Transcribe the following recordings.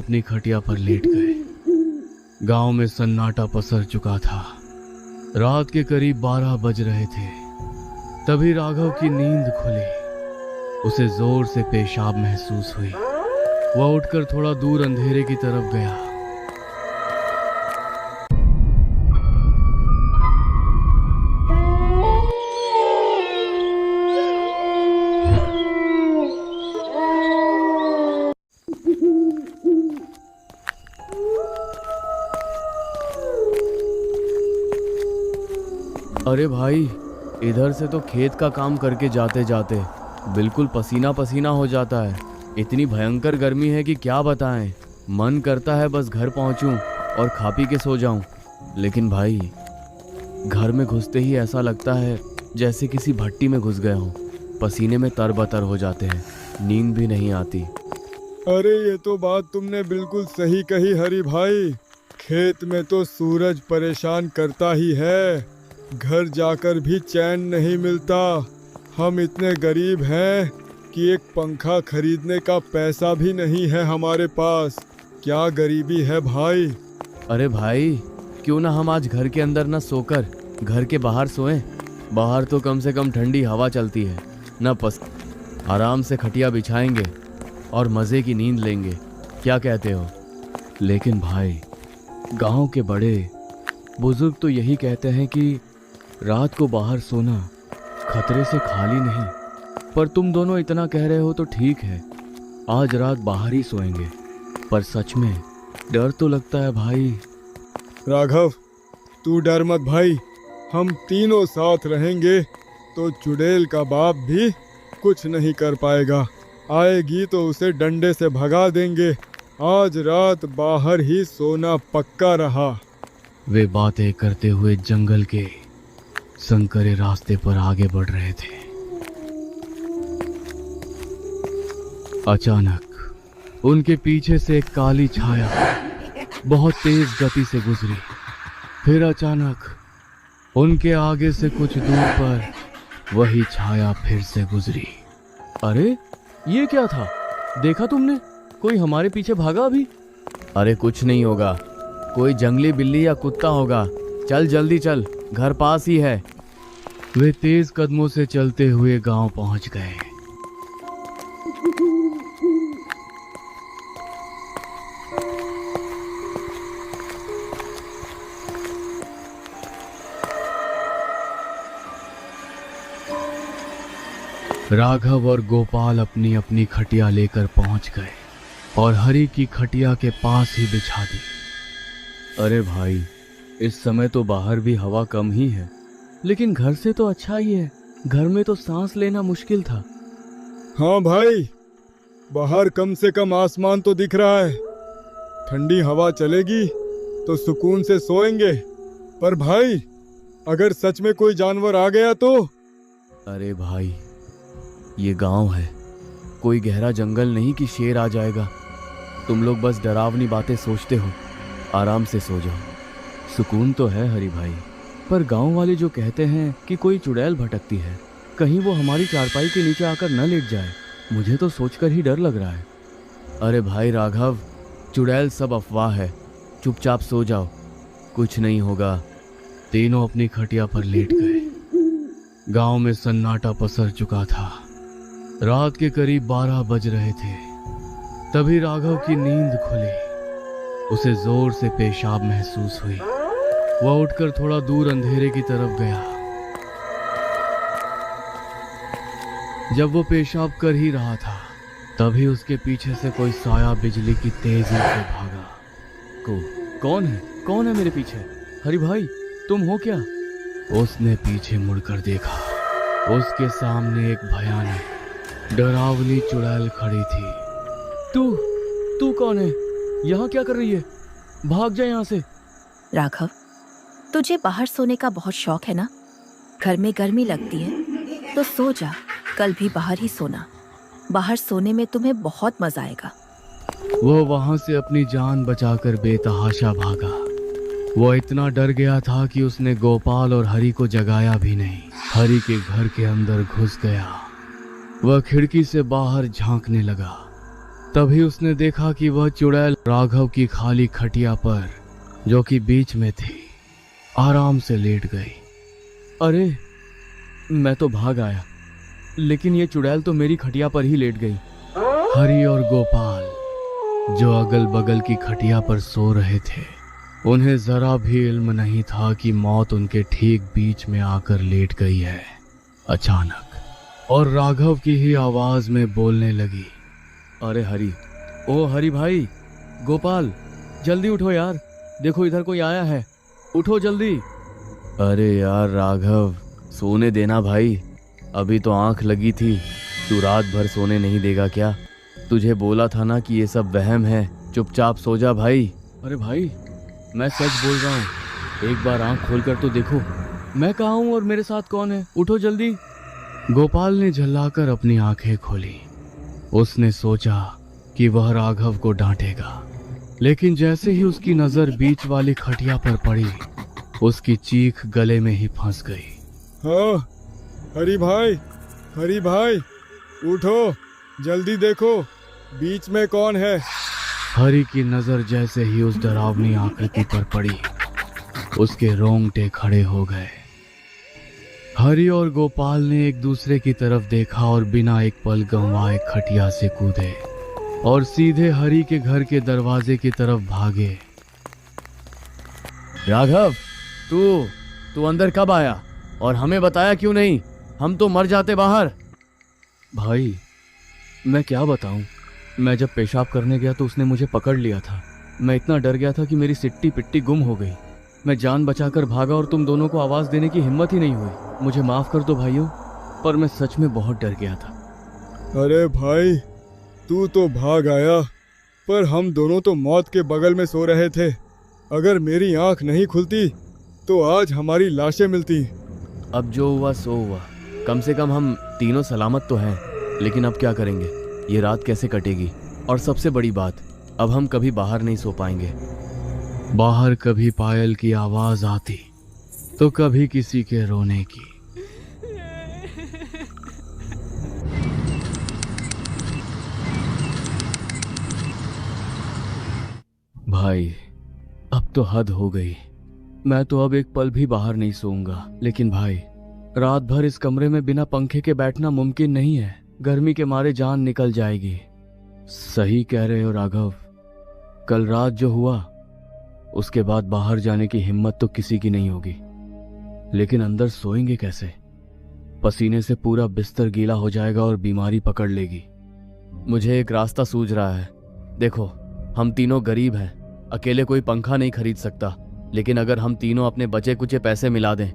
अपनी खटिया पर लेट गए। गांव में सन्नाटा पसर चुका था। रात के करीब 12 बज रहे थे। तभी राघव की नींद खुली। उसे जोर से पेशाब महसूस हुई। वह उठकर थोड़ा दूर अंधेरे की तरफ गया। अरे भाई, इधर से तो खेत का काम करके जाते जाते बिल्कुल पसीना पसीना हो जाता है। इतनी भयंकर गर्मी है कि क्या बताएं। मन करता है बस घर पहुंचूं और खा पी के सो जाऊं। लेकिन भाई, घर में घुसते ही ऐसा लगता है जैसे किसी भट्टी में घुस गए हों। पसीने में तरबतर हो जाते हैं, नींद भी नहीं आती। अरे ये तो बात तुमने बिल्कुल सही कही हरी भाई। खेत में तो सूरज परेशान करता ही है। घर जाकर भी चैन नहीं मिलता। हम इतने गरीब हैं कि एक पंखा खरीदने का पैसा भी नहीं है हमारे पास। क्या गरीबी है भाई। अरे भाई, क्यों ना हम आज घर के अंदर न सोकर घर के बाहर सोएं। बाहर तो कम से कम ठंडी हवा चलती है न आराम से खटिया बिछाएंगे और मज़े की नींद लेंगे। क्या कहते हो? लेकिन भाई, गांव के बड़े बुजुर्ग तो यही कहते हैं कि रात को बाहर सोना खतरे से खाली नहीं। पर तुम दोनों इतना कह रहे हो तो ठीक है, आज रात बाहर ही सोएंगे। पर सच में डर तो लगता है भाई। राघव, तू डर मत भाई। हम तीनों साथ रहेंगे तो चुड़ैल का बाप भी कुछ नहीं कर पाएगा। आएगी तो उसे डंडे से भगा देंगे। आज रात बाहर ही सोना पक्का रहा। वे बातें करते हुए जंगल के संकरे रास्ते पर आगे बढ़ रहे थे। अचानक उनके पीछे से एक काली छाया बहुत तेज गति से गुजरी। फिर अचानक उनके आगे से कुछ दूर पर वही छाया फिर से गुजरी। अरे, ये क्या था? देखा तुमने? कोई हमारे पीछे भागा अभी? अरे कुछ नहीं होगा, कोई जंगली बिल्ली या कुत्ता होगा। चल जल्दी चल, घर पास ही है। वे तेज कदमों से चलते हुए गांव पहुंच गए। राघव और गोपाल अपनी अपनी खटिया लेकर पहुंच गए और हरी की खटिया के पास ही बिछा दी। अरे भाई, इस समय तो बाहर भी हवा कम ही है, लेकिन घर से तो अच्छा ही है। घर में तो सांस लेना मुश्किल था। हाँ भाई, बाहर कम से कम आसमान तो दिख रहा है। ठंडी हवा चलेगी तो सुकून से सोएंगे। पर भाई, अगर सच में कोई जानवर आ गया तो? अरे भाई, ये गांव है, कोई गहरा जंगल नहीं कि शेर आ जाएगा। तुम लोग बस डरावनी बातें सोचते हो। आराम से सो जाओ। सुकून तो है हरी भाई, पर गांव वाले जो कहते हैं कि कोई चुड़ैल भटकती है, कहीं वो हमारी चारपाई के नीचे आकर न लेट जाए, मुझे तो सोचकर ही डर लग रहा है। अरे भाई राघव, चुड़ैल सब अफवाह है। चुपचाप सो जाओ, कुछ नहीं होगा। तीनों अपनी खटिया पर लेट गए। गांव में सन्नाटा पसर चुका था। रात के करीब 12 बज रहे थे। तभी राघव की नींद खुली। उसे जोर से पेशाब महसूस हुई। वह उठकर थोड़ा दूर अंधेरे की तरफ गया। जब वो पेशाब कर ही रहा था, तभी उसके पीछे से कोई साया बिजली की तेजी से भागा। कौन है मेरे पीछे? हरी भाई, तुम हो क्या? उसने पीछे मुड़कर देखा। उसके सामने एक भयानक डरावनी चुड़ैल खड़ी थी। तू कौन है? यहाँ क्या कर रही है? भाग जा यहाँ से। राघव, तुझे बाहर सोने का बहुत शौक है ना? घर में गर्मी लगती है तो सो जा। कल भी बाहर ही सोना। बाहर सोने में तुम्हें बहुत मजा आएगा। वो वहां से अपनी जान बचाकर बेतहाशा भागा। वो इतना डर गया था कि उसने गोपाल और हरी को जगाया भी नहीं। हरी के घर के अंदर घुस गया। वह खिड़की से बाहर झांकने लगा। तभी उसने देखा कि वह चुड़ैल राघव की खाली खटिया पर, जो कि बीच में थी, आराम से लेट गई। अरे, मैं तो भाग आया, लेकिन ये चुड़ैल तो मेरी खटिया पर ही लेट गई। हरि और गोपाल, जो अगल बगल की खटिया पर सो रहे थे, उन्हें जरा भी इल्म नहीं था कि मौत उनके ठीक बीच में आकर लेट गई है अचानक, और राघव की ही आवाज में बोलने लगी। अरे हरि, ओ हरि भाई, गोपाल, जल्दी उठो यार, देखो इधर कोई आया है, उठो जल्दी। अरे यार राघव, सोने देना भाई, अभी तो आंख लगी थी, तू रात भर सोने नहीं देगा क्या? तुझे बोला था ना कि ये सब वहम है, चुपचाप सो जा भाई। अरे भाई, मैं सच बोल रहा हूँ, एक बार आंख खोल कर तो देखो, मैं कहाँ हूँ और मेरे साथ कौन है, उठो जल्दी। गोपाल ने झल्लाकर अपनी आंखें खोली। उसने सोचा कि वह राघव को डांटेगा, लेकिन जैसे ही उसकी नजर बीच वाली खटिया पर पड़ी, उसकी चीख गले में ही फंस गई। हाँ, हरि भाई, उठो, जल्दी देखो, बीच में कौन है? हरि की नजर जैसे ही उस डरावनी आकृति पर पड़ी, उसके रोंगटे खड़े हो गए। हरि और गोपाल ने एक दूसरे की तरफ देखा और बिना एक पल गंवाए खटिया से कूदे और सीधे हरि के घर के दरवाजे की तरफ भागे। राघव, तू अंदर कब आया और हमें बताया क्यों नहीं? हम तो मर जाते बाहर। भाई, मैं क्या बताऊं, मैं जब पेशाब करने गया तो उसने मुझे पकड़ लिया था। मैं इतना डर गया था कि मेरी सिट्टी पिट्टी गुम हो गई। मैं जान बचाकर भागा और तुम दोनों को आवाज देने की हिम्मत ही नहीं हुई। मुझे माफ कर दो भाइयों, पर मैं सच में बहुत डर गया था। अरे भाई, तू तो भाग आया, पर हम दोनों तो मौत के बगल में सो रहे थे। अगर मेरी आंख नहीं खुलती तो आज हमारी लाशें मिलती। अब जो हुआ सो हुआ, कम से कम हम तीनों सलामत तो हैं। लेकिन अब क्या करेंगे, ये रात कैसे कटेगी? और सबसे बड़ी बात, अब हम कभी बाहर नहीं सो पाएंगे। बाहर कभी पायल की आवाज आती तो कभी किसी के रोने की। भाई, अब तो हद हो गई। मैं तो अब एक पल भी बाहर नहीं सोऊंगा। लेकिन भाई, रात भर इस कमरे में बिना पंखे के बैठना मुमकिन नहीं है। गर्मी के मारे जान निकल जाएगी। सही कह रहे हो राघव, कल रात जो हुआ उसके बाद बाहर जाने की हिम्मत तो किसी की नहीं होगी। लेकिन अंदर सोएंगे कैसे? पसीने से पूरा बिस्तर गीला हो जाएगा और बीमारी पकड़ लेगी। मुझे एक रास्ता सूझ रहा है। देखो, हम तीनों गरीब हैं, अकेले कोई पंखा नहीं खरीद सकता। लेकिन अगर हम तीनों अपने बचे कुचे पैसे मिला दें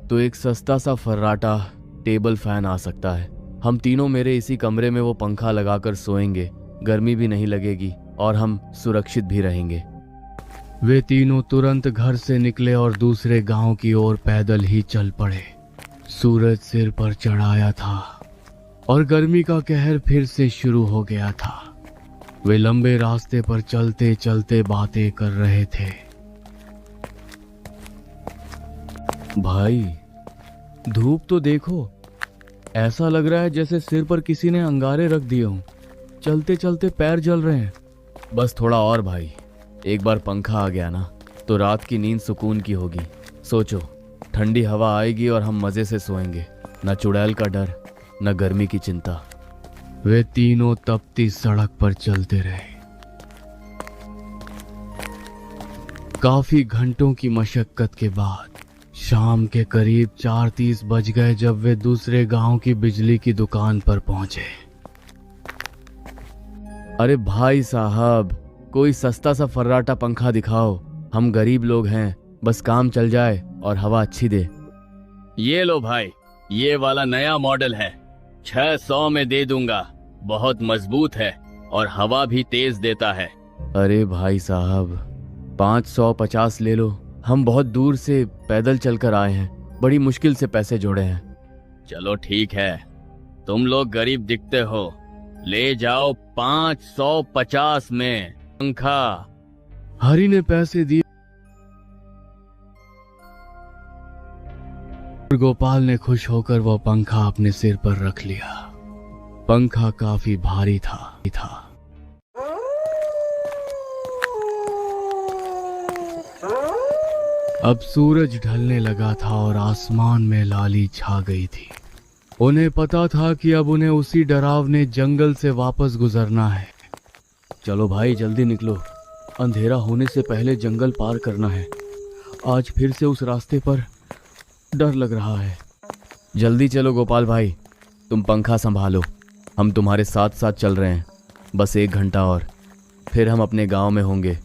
तो एक सस्ता सा फर्राटा टेबल फैन आ सकता है। हम तीनों मेरे इसी कमरे में वो पंखा लगाकर सोएंगे, गर्मी भी नहीं लगेगी और हम सुरक्षित भी रहेंगे। वे तीनों तुरंत घर से निकले और दूसरे गांव की ओर पैदल ही चल पड़े। सूरज सिर पर चढ़ाया था और गर्मी का कहर फिर से शुरू हो गया था। वे लंबे रास्ते पर चलते चलते बातें कर रहे थे। भाई, धूप तो देखो, ऐसा लग रहा है जैसे सिर पर किसी ने अंगारे रख दिए हों। चलते चलते पैर जल रहे हैं। बस थोड़ा और भाई, एक बार पंखा आ गया ना तो रात की नींद सुकून की होगी। सोचो, ठंडी हवा आएगी और हम मजे से सोएंगे, न चुड़ैल का डर, न गर्मी की चिंता। वे तीनों तपती सड़क पर चलते रहे। काफी घंटों की मशक्कत के बाद शाम के करीब 4:30 बज गए जब वे दूसरे गांव की बिजली की दुकान पर पहुंचे। अरे भाई साहब, कोई सस्ता सा फर्राटा पंखा दिखाओ। हम गरीब लोग हैं, बस काम चल जाए और हवा अच्छी दे। ये लो भाई, ये वाला नया मॉडल है, 600 में दे दूंगा। बहुत मजबूत है और हवा भी तेज देता है। अरे भाई साहब, 550 ले लो। हम बहुत दूर से पैदल चलकर आए हैं, बड़ी मुश्किल से पैसे जोड़े हैं। चलो ठीक है, तुम लोग गरीब दिखते हो, ले जाओ 550 में पंखा। हरि ने पैसे दिए। गोपाल ने खुश होकर वह पंखा अपने सिर पर रख लिया। पंखा काफी भारी था। अब सूरज ढलने लगा था और आसमान में लाली छा गई थी। उन्हें पता था कि अब उन्हें उसी डरावने जंगल से वापस गुजरना है। चलो भाई जल्दी निकलो, अंधेरा होने से पहले जंगल पार करना है। आज फिर से उस रास्ते पर डर लग रहा है। जल्दी चलो गोपाल भाई, तुम पंखा संभालो, हम तुम्हारे साथ साथ चल रहे हैं। बस 1 घंटा और, फिर हम अपने गांव में होंगे।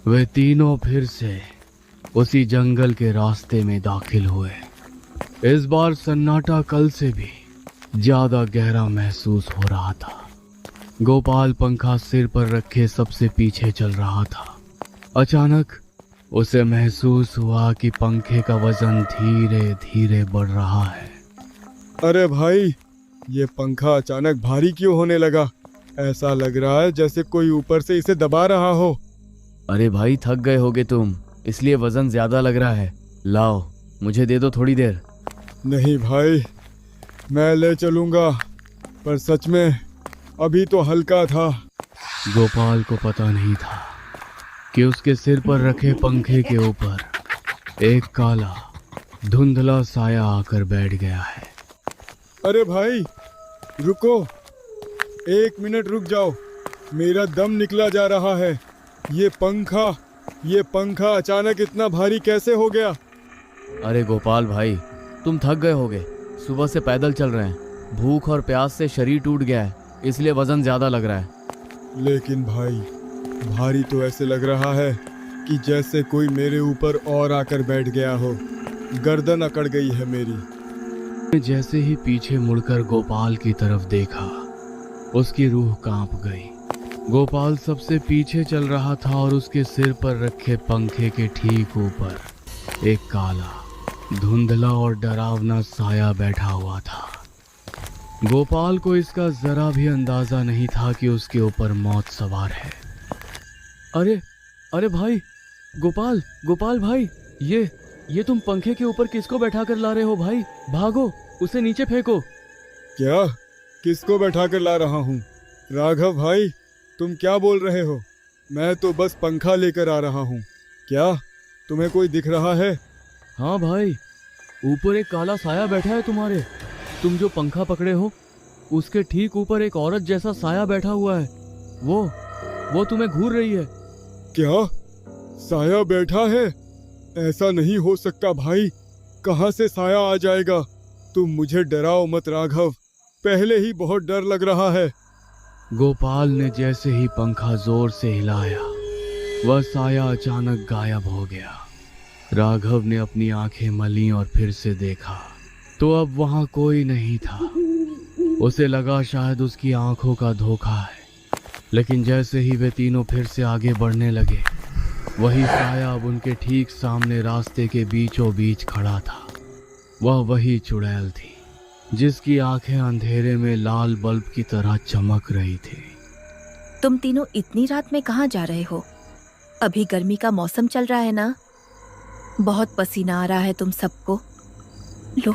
वे तीनों फिर से उसी जंगल के रास्ते में दाखिल हुए। इस बार सन्नाटा कल से भी ज्यादा गहरा महसूस हो रहा था। गोपाल पंखा सिर पर रखे सबसे पीछे चल रहा था। अचानक उसे महसूस हुआ कि पंखे का वजन धीरे धीरे बढ़ रहा है। अरे भाई, ये पंखा अचानक भारी क्यों होने लगा? ऐसा लग रहा है जैसे कोई ऊपर से इसे दबा रहा हो। अरे भाई थक गए होगे तुम, इसलिए वजन ज्यादा लग रहा है। लाओ मुझे दे दो थोड़ी देर। नहीं भाई, मैं ले चलूंगा, पर सच में अभी तो हल्का था। गोपाल को पता नहीं था कि उसके सिर पर रखे पंखे के ऊपर एक काला धुंधला साया आकर बैठ गया है। अरे भाई रुको, 1 मिनट रुक जाओ, मेरा दम निकला जा रहा है। ये पंखा अचानक इतना भारी कैसे हो गया? अरे गोपाल भाई, तुम थक गए होगे, सुबह से पैदल चल रहे हैं। भूख और प्यास से शरीर टूट गया है, इसलिए वजन ज्यादा लग रहा है। लेकिन भाई, भारी तो ऐसे लग रहा है कि जैसे कोई मेरे ऊपर और आकर बैठ गया हो। गर्दन अकड़ गई है मेरी। जैसे ही पीछे मुड़कर गोपाल की तरफ देखा, उसकी रूह कांप गई। गोपाल सबसे पीछे चल रहा था और उसके सिर पर रखे पंखे के ठीक ऊपर एक काला धुंधला और डरावना साया बैठा हुआ था। गोपाल को इसका जरा भी अंदाजा नहीं था कि उसके ऊपर मौत सवार है। अरे भाई, गोपाल भाई, ये तुम पंखे के ऊपर किसको बैठा कर ला रहे हो भाई? भागो, उसे नीचे फेंको। क्या? किसको बैठा कर ला रहा हूँ? राघव भाई, तुम क्या बोल रहे हो? मैं तो बस पंखा लेकर आ रहा हूँ। क्या तुम्हें कोई दिख रहा है? हाँ भाई, ऊपर एक काला साया बैठा है तुम्हारे। तुम जो पंखा पकड़े हो, उसके ठीक ऊपर एक औरत जैसा साया बैठा हुआ है। वो तुम्हें घूर रही है। क्या? साया बैठा है? ऐसा नहीं हो सकता भाई, कहाँ से साया आ जाएगा? तुम मुझे डराओ मत राघव, पहले ही बहुत डर लग रहा है। गोपाल ने जैसे ही पंखा जोर से हिलाया, वह साया अचानक गायब हो गया। राघव ने अपनी आंखें मली और फिर से देखा तो अब वहां कोई नहीं था। उसे लगा शायद उसकी आंखों का धोखा है, लेकिन जैसे ही वे तीनों फिर से आगे बढ़ने लगे, वही साया अब उनके ठीक सामने रास्ते के बीचों बीच खड़ा था। वह वही चुड़ैल थी जिसकी आंखें अंधेरे में लाल बल्ब की तरह चमक रही थी। तुम तीनों इतनी रात में कहाँ जा रहे हो? अभी गर्मी का मौसम चल रहा है ना? बहुत पसीना आ रहा है तुम सबको। लो,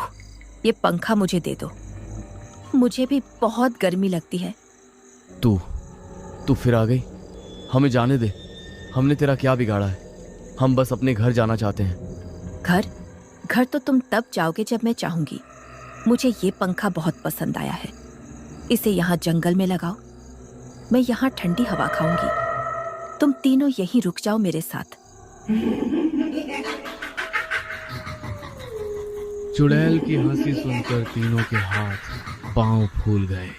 ये पंखा मुझे दे दो, मुझे भी बहुत गर्मी लगती है। तू फिर आ गई? हमें जाने दे, हमने तेरा क्या बिगाड़ा है? हम बस अपने घर जाना चाहते हैं। घर तो तुम तब जाओगे जब मैं चाहूंगी। मुझे ये पंखा बहुत पसंद आया है, इसे यहाँ जंगल में लगाओ, मैं यहाँ ठंडी हवा खाऊंगी। तुम तीनों यहीं रुक जाओ मेरे साथ। चुड़ैल की हंसी सुनकर तीनों के हाथ पांव फूल गए।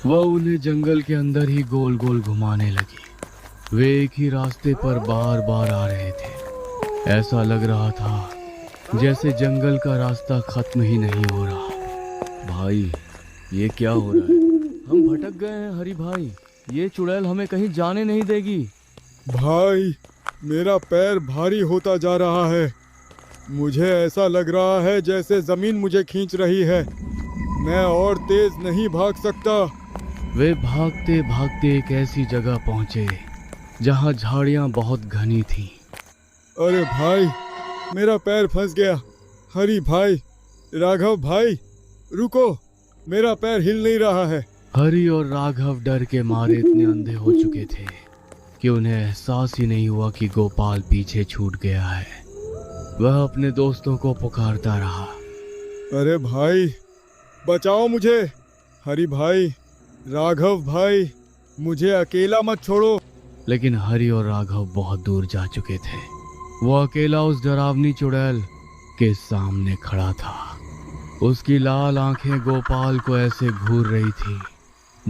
वह उन्हें जंगल के अंदर ही गोल गोल घुमाने लगी। वे एक ही रास्ते पर बार बार आ रहे थे। ऐसा लग रहा था जैसे जंगल का रास्ता खत्म ही नहीं हो रहा। भाई, ये क्या हो रहा है? हम भटक गए हैं हरी भाई, ये चुड़ैल हमें कहीं जाने नहीं देगी। भाई, मेरा पैर भारी होता जा रहा है। मुझे ऐसा लग रहा है जैसे जमीन मुझे खींच रही है। मैं और तेज नहीं भाग सकता। वे भागते भागते एक ऐसी जगह पहुंचे जहां झाड़ियां बहुत घनी थीं। अरे भाई, मेरा पैर फंस गया। हरी भाई, राघव भाई, रुको, मेरा पैर हिल नहीं रहा है। हरी और राघव डर के मारे इतने अंधे हो चुके थे कि उन्हें एहसास ही नहीं हुआ कि गोपाल पीछे छूट गया है। वह अपने दोस्तों को पुकारता रहा। अरे भाई, बचाओ मुझे। हरि भाई, राघव भाई, मुझे अकेला मत छोड़ो। लेकिन हरि और राघव बहुत दूर जा चुके थे। वो अकेला उस डरावनी चुड़ैल के सामने खड़ा था। उसकी लाल आंखें गोपाल को ऐसे घूर रही थी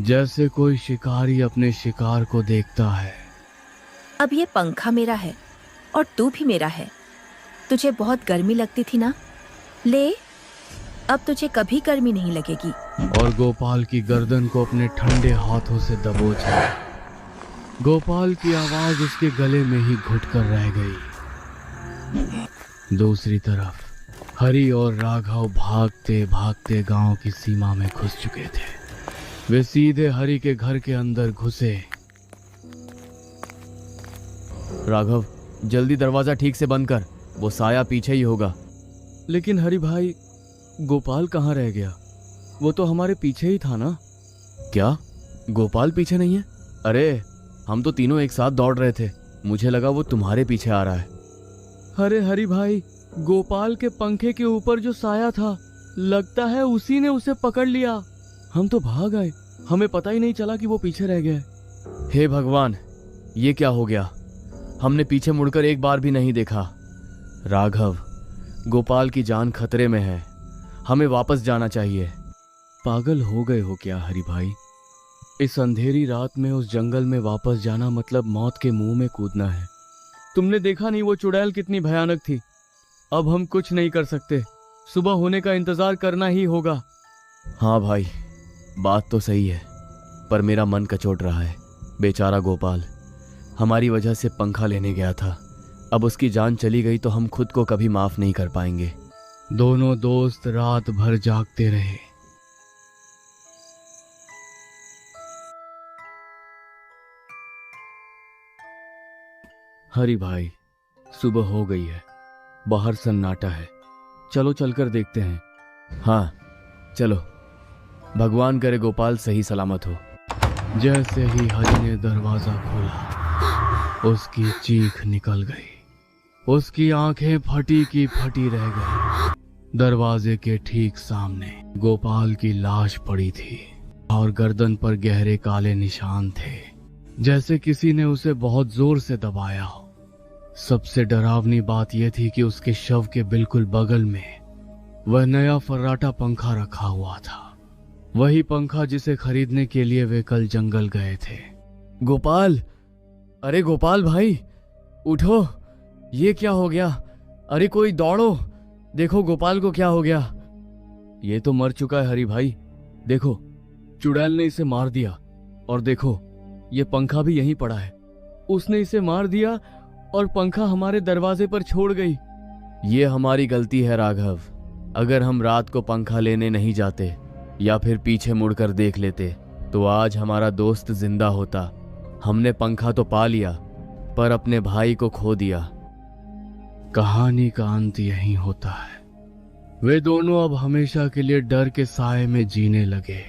जैसे कोई शिकारी अपने शिकार को देखता है। अब ये पंखा मेरा है और तू भी मेरा है। तुझे बहुत गर्मी लगती थी ना, ले, अब तुझे कभी गर्मी नहीं लगेगी। और गोपाल की गर्दन को अपने ठंडे हाथों से दबोचा। गोपाल की आवाज उसके गले में ही घुटकर रह गई। दूसरी तरफ हरि और राघव भागते भागते गांव की सीमा में घुस चुके थे। वे सीधे हरि के घर के अंदर घुसे। राघव, जल्दी दरवाजा ठीक से बंद कर, वो साया पीछे ही होगा। लेकिन हरि भाई, गोपाल कहाँ रह गया? वो तो हमारे पीछे ही था ना। क्या गोपाल पीछे नहीं है? अरे हम तो तीनों एक साथ दौड़ रहे थे, मुझे लगा वो तुम्हारे पीछे आ रहा है। अरे हरि भाई, गोपाल के पंखे के ऊपर जो साया था, लगता है उसी ने उसे पकड़ लिया। हम तो भाग आए, हमें पता ही नहीं चला कि वो पीछे रह गए। हे भगवान, ये क्या हो गया? हमने पीछे मुड़कर एक बार भी नहीं देखा। राघव, गोपाल की जान खतरे में है, हमें वापस जाना चाहिए। पागल हो गए हो क्या हरि भाई? इस अंधेरी रात में उस जंगल में वापस जाना मतलब मौत के मुंह में कूदना है। तुमने देखा नहीं वो चुड़ैल कितनी भयानक थी। अब हम कुछ नहीं कर सकते, सुबह होने का इंतजार करना ही होगा। हाँ भाई, बात तो सही है, पर मेरा मन कचोट रहा है। बेचारा गोपाल हमारी वजह से पंखा लेने गया था, अब उसकी जान चली गई तो हम खुद को कभी माफ नहीं कर पाएंगे। दोनों दोस्त रात भर जागते रहे। हरि भाई, सुबह हो गई है, बाहर सन्नाटा है, चलो चलकर देखते हैं। हाँ चलो, भगवान करे गोपाल सही सलामत हो। जैसे ही हरि ने दरवाजा खोला, उसकी चीख निकल गई। उसकी आंखें फटी की फटी रह गई। दरवाजे के ठीक सामने गोपाल की लाश पड़ी थी और गर्दन पर गहरे काले निशान थे, जैसे किसी ने उसे बहुत जोर से दबाया हो। सबसे डरावनी बात यह थी कि उसके शव के बिल्कुल बगल में वह नया फर्राटा पंखा रखा हुआ था। वही पंखा जिसे खरीदने के लिए वे कल जंगल गए थे। गोपाल, अरे गोपाल भाई, उठो, ये क्या हो गया? अरे कोई दौड़ो, देखो गोपाल को क्या हो गया। ये तो मर चुका है हरि भाई, देखो चुड़ैल ने इसे मार दिया। और देखो ये पंखा भी यहीं पड़ा है, उसने इसे मार दिया और पंखा हमारे दरवाजे पर छोड़ गई। ये हमारी गलती है राघव। अगर हम रात को पंखा लेने नहीं जाते या फिर पीछे मुड़कर देख लेते तो आज हमारा दोस्त जिंदा होता। हमने पंखा तो पा लिया पर अपने भाई को खो दिया। कहानी का अंत यहीं होता है। वे दोनों अब हमेशा के लिए डर के साए में जीने लगे।